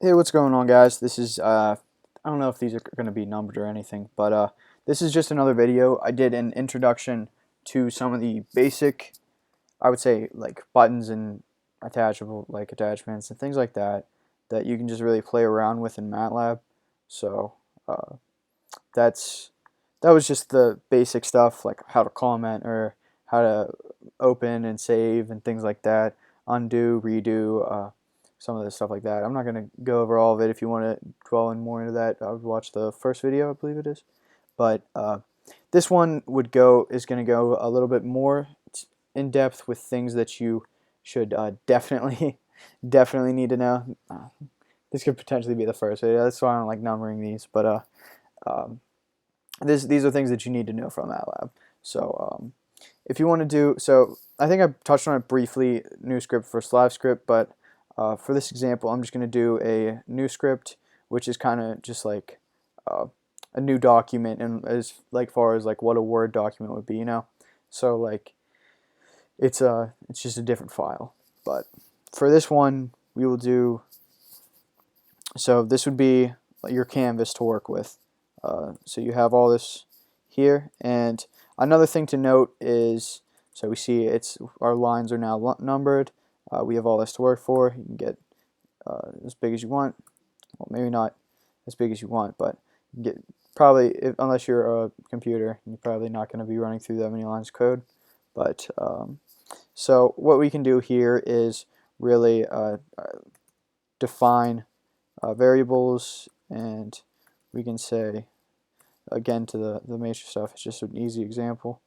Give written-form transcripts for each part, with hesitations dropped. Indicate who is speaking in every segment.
Speaker 1: Hey, what's going on, guys? This is I don't know if these are going to be numbered or anything, but this is just another video. I did an introduction to some of the basic, I would say, like buttons and attachable like attachments and things like that that you can just really play around with in MATLAB. So uh, that's that was just the basic stuff, like how to comment or how to open and save and things like that, undo, redo, some of the stuff like that. I'm not going to go over all of it. If you want to dwell in more into that, I would watch the first video, I believe it is. But this one is going to go a little bit more in depth with things that you should definitely definitely need to know. This could potentially be the first video. That's why I don't like numbering these, but um, these are things that you need to know from MATLAB. So if you want to do, so I think I touched on it briefly, new script versus live script, but for this example, I'm just going to do a new script, which is kind of just like uh, a new document, and as like far as like what a Word document would be, you know. So like it's just a different file. But for this one, we will do. So this would be your canvas to work with. So you have all this here, and another thing to note is, so we see our lines are now numbered. We have all this to work for. You can get as big as you want. Well, maybe not as big as you want, but you can get probably, unless you're a computer, you're probably not going to be running through that many lines of code. But so what we can do here is really define variables, and we can say, again, to the major stuff, it's just an easy example,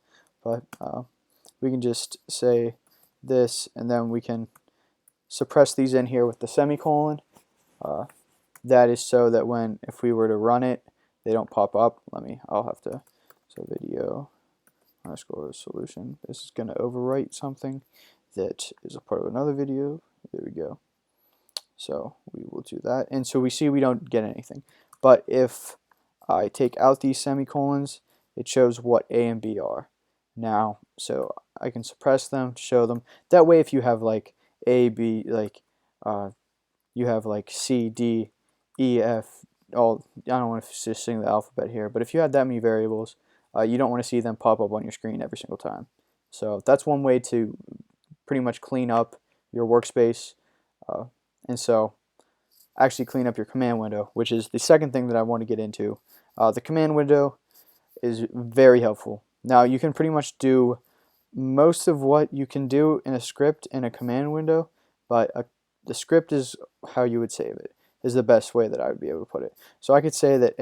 Speaker 1: but we can just say this, and then we can suppress these in here with the semicolon. That is so that if we were to run it, they don't pop up. I'll have to, so video underscore solution. This is going to overwrite something that is a part of another video. There we go. So we will do that, and so we see we don't get anything. But if I take out these semicolons, it shows what A and B are. Now, so I can suppress them to show them. That way, if you have like A, B, like you have like C, D, E, F, all, I don't want to just sing the alphabet here, but if you had that many variables, you don't want to see them pop up on your screen every single time. So that's one way to pretty much clean up your workspace. And so actually clean up your command window, which is the second thing that I want to get into. The command window is very helpful. Now you can pretty much do most of what you can do in a script in a command window, but the script is how you would save it, is the best way that I would be able to put it. So I could say that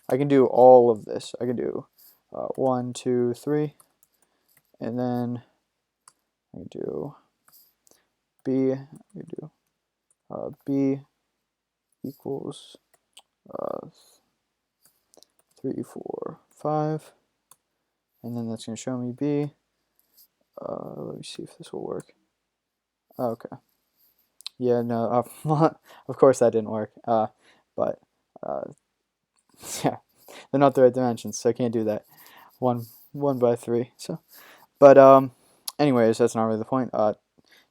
Speaker 1: I can do all of this. I can do 1, 2, 3, and then I can do B, I can do B equals 3, 4, 5, and then that's going to show me B. Let me see if this will work. Okay. Yeah, no, of course that didn't work. But yeah, they're not the right dimensions, so I can't do that. One by 3. So, but anyways, that's not really the point.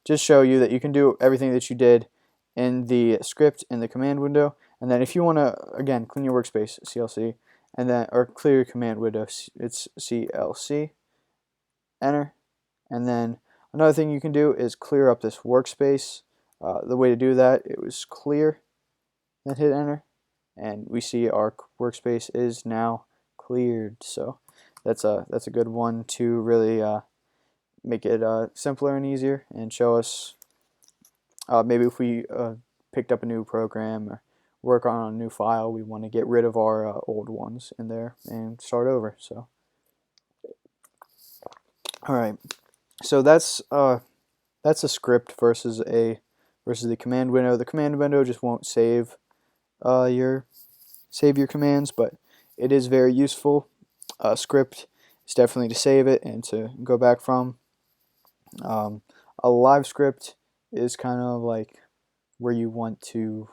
Speaker 1: Just show you that you can do everything that you did in the script in the command window, and then if you want to again clean your workspace, CLC, and then or clear your command window, it's CLC, enter, and then another thing you can do is clear up this workspace. The way to do that, it was clear, then hit enter, and we see our workspace is now cleared. So that's a good one to really make it simpler and easier, and show us maybe if we picked up a new program or work on a new file, we want to get rid of our old ones in there and start over. So all right, so that's a script versus the command window. The command window just won't save your commands, but it is very useful. Script is definitely to save it and to go back from. A live script is kind of like where you want to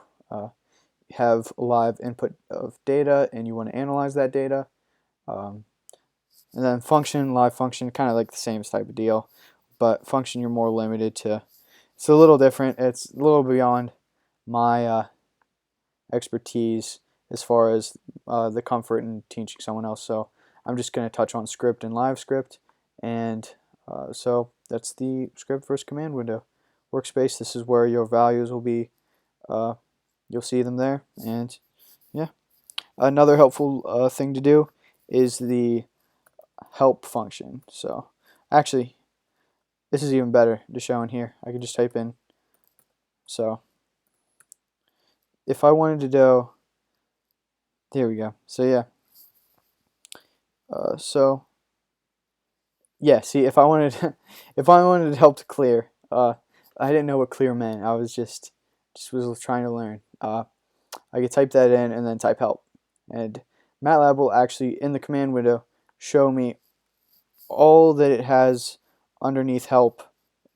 Speaker 1: have live input of data and you want to analyze that data. And then function, live function, kind of like the same type of deal, but function you're more limited to. It's a little different. It's a little beyond my expertise as far as the comfort in teaching someone else. So I'm just going to touch on script and live script, and so that's the script versus command window. Workspace, this is where your values will be. You'll see them there, and yeah. Another helpful thing to do is the help function. So actually, this is even better to show in here. I can just type in. So if I wanted to do, there we go. So yeah. So yeah. See, if I wanted, if I wanted help to clear, I didn't know what clear meant. I was just was trying to learn. I could type that in and then type help, and MATLAB will actually in the command window show me all that it has underneath help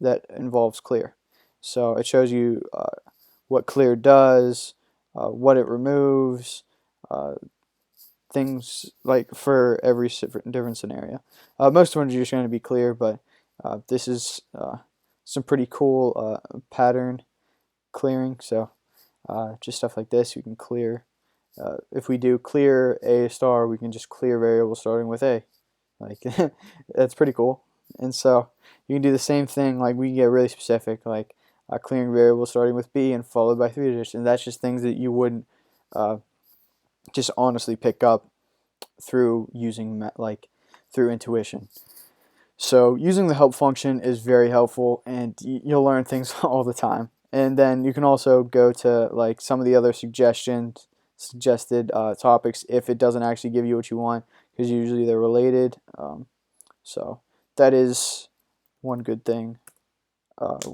Speaker 1: that involves clear. So it shows you what clear does, what it removes, things like for every different scenario. Most of them are just going to be clear, but this is some pretty cool pattern clearing. So just stuff like this, you can clear. If we do clear a star, we can just clear variables starting with A. Like that's pretty cool. And so you can do the same thing. Like we can get really specific, like clearing variables starting with B and followed by 3 digits. And that's just things that you wouldn't just honestly pick up through using through intuition. So using the help function is very helpful, and you'll learn things all the time. And then you can also go to like some of the other suggested topics if it doesn't actually give you what you want, because usually they're related. So that is one good thing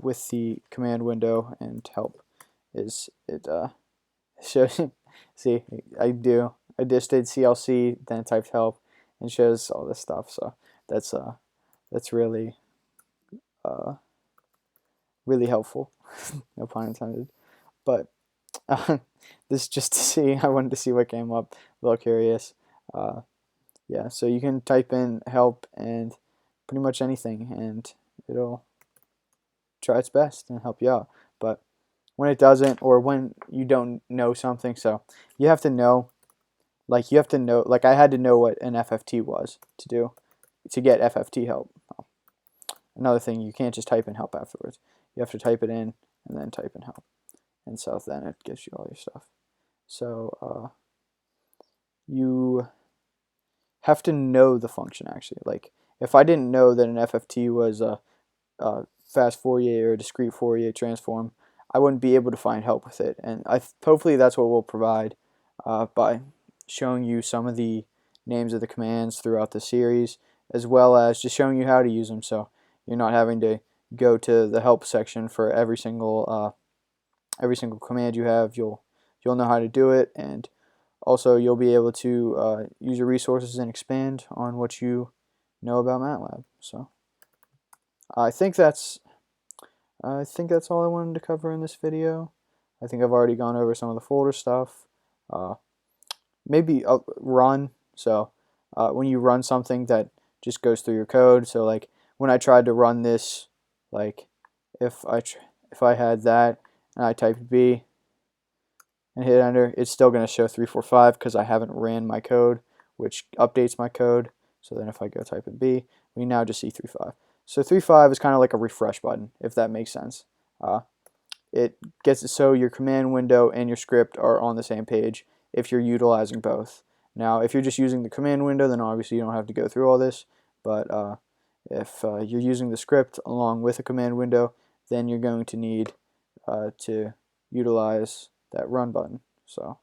Speaker 1: with the command window and help is it shows. See, I just did CLC, then typed help, and shows all this stuff. So that's really really helpful. No pun intended. But this just to see. I wanted to see what came up. A little curious. Yeah, so you can type in help and pretty much anything, and it'll try its best and help you out. But when it doesn't, or when you don't know something, so you have to know. Like I had to know what an FFT was to get FFT help. Another thing, you can't just type in help afterwards. You have to type it in and then type in help, and so then it gives you all your stuff. So you have to know the function actually. Like if I didn't know that an FFT was a fast Fourier or discrete Fourier transform, I wouldn't be able to find help with it. And hopefully that's what we'll provide by showing you some of the names of the commands throughout the series, as well as just showing you how to use them, so you're not having to go to the help section for every single command you have. You'll know how to do it, and also you'll be able to use your resources and expand on what you know about MATLAB. So I think that's all I wanted to cover in this video. I think I've already gone over some of the folder stuff. Maybe run. So when you run something that just goes through your code. So like when I tried to run this, like if I had that and I typed B and hit enter, it's still going to show 345 because I haven't ran my code, which updates my code. So then if I go type in B, we now just see 3.5. So 3.5 is kind of like a refresh button, if that makes sense. It gets it so your command window and your script are on the same page if you're utilizing both. Now, if you're just using the command window, then obviously you don't have to go through all this. But if you're using the script along with a command window, then you're going to need to utilize that run button. So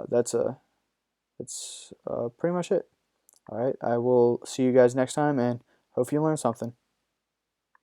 Speaker 1: that's pretty much it. All right, I will see you guys next time, and hope you learned something.